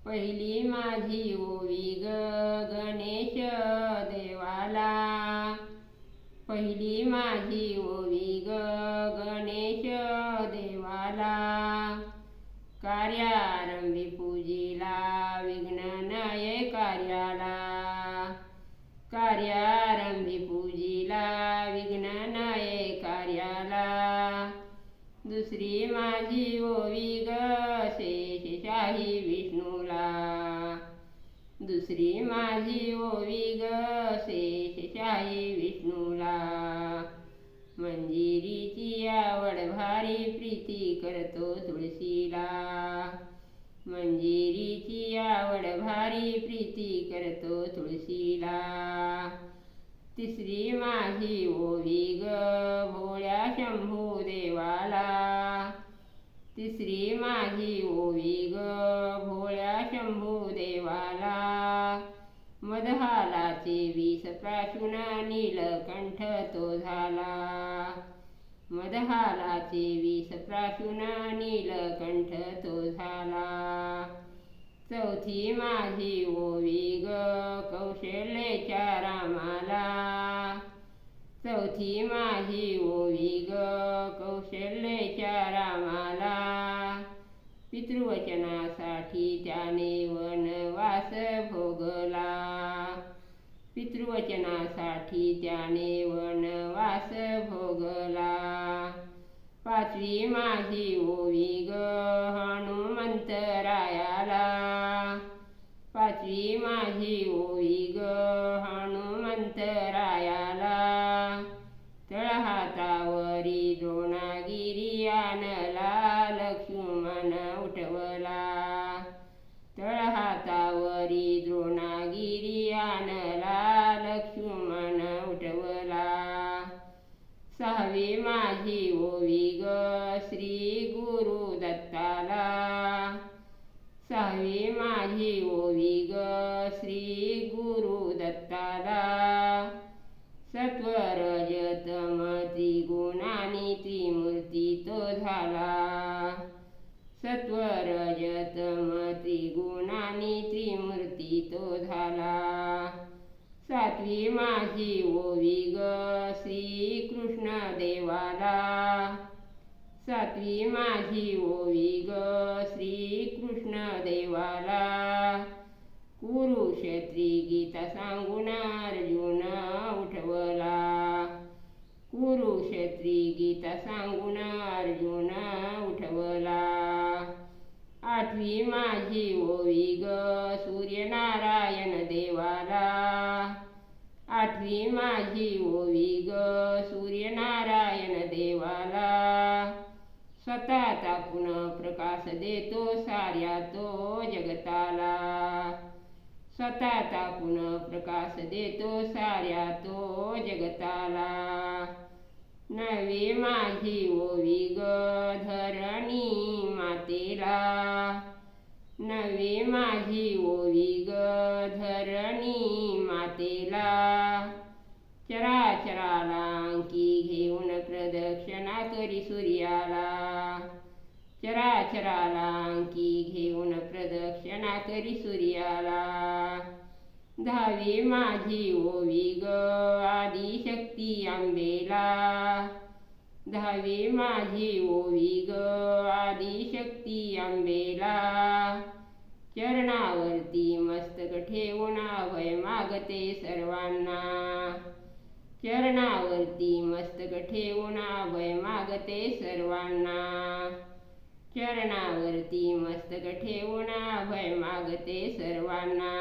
पहिली माझी ओवी ग गणेश देवाला, पहिली माझी ओवी ग गणेश देवाला, कार्यारंभी पूजिला विघ्न नये कार्याला, कार्यारंभी पूजिला विघ्न नये कार्याला, दुसरी माझी ओवी ग शेषशाही विष्णूला, दुसरी माझी ओवी ग शेषशाही विष्णूला, मंजिरीची आवड भारी प्रीती करतो तुळशीला, मंजिरीची आवड भारी प्रीती करतो तुळशीला, तिसरी माझी ओवी ग भोळ्या शंभू देवाला, तिसरी माझी ओवी ग भोळ्या शंभू देवाला, मदहालाचे विष प्राशुन नीलकंठ तो झाला, मदहालाचे विष प्राशुन नीलकंठ तो झाला, चौथी माझी ओवी ग कौशल्याच्या रामाला, चौथी माझी ओवी ग कौशल्याच्या रामाला, पितृवचनासाठी त्याने वनवास भोगला, पितृवचनासाठी त्याने वनवास भोगला, पाचवी माझी ओवी ग हनुमंतरायाला, पाचवी माझी ओवी ग हनुमंतरायाला, तळहातावरी द्रोणागिरी आणला लक्ष्मण उठवला, तळहातावरी द्रोणागिरी आणला लक्ष्मण उठवला, सहावी माझी ओवी ग श्री गुरुदत्ताला, सहावी माझी ओवी ग श्री गुरुदत्ताला, सत्वरजतम त्रिगुणानी त्रिमूर्ती तो झाला, सत्वरजतम त्रिगुणानी त्रिमूर्ती तो झाला, सातवी माझी ओवी ग श्री कृष्ण देवाला, सातवी माझी ओवी ग श्री कृष्ण देवाला, कुरुक्षेत्री गीता सांगून अर्जुन उठवला, कुरुक्षेत्री गीता सांगून अर्जुन उठवला, आठवी माझी ओवी ग सूर्यनारायण देवाला, आठवी माझी ओवी ग सूर्यनारायण देवाला, स्वतः तापून प्रकाश देतो साऱ्या तो जगताला, स्वतः तापून प्रकाश देतो साऱ्या तो जगताला, नववी माझी ओवी ग धरणी मातेला, नववी माझी ओवी ग धरणी मातेला, चराचराला अंकी घेऊन प्रदक्षिणा करी सूर्याला, चराचराला अंकी घेऊन प्रदक्षिणा करी सूर्याला, दहावी माझी ओवी ग आदिशक्ती अंबेला, दहावी माझी ओवी ग आदिशक्ती अंबेला, चरणावरती मस्तक ठेवून अभय मागते सर्वांना, चरणावरती मस्तक ठेवून अभय मागते सर्वांना, चरणावरती मस्तक ठेवून अभय मागते सर्वांना.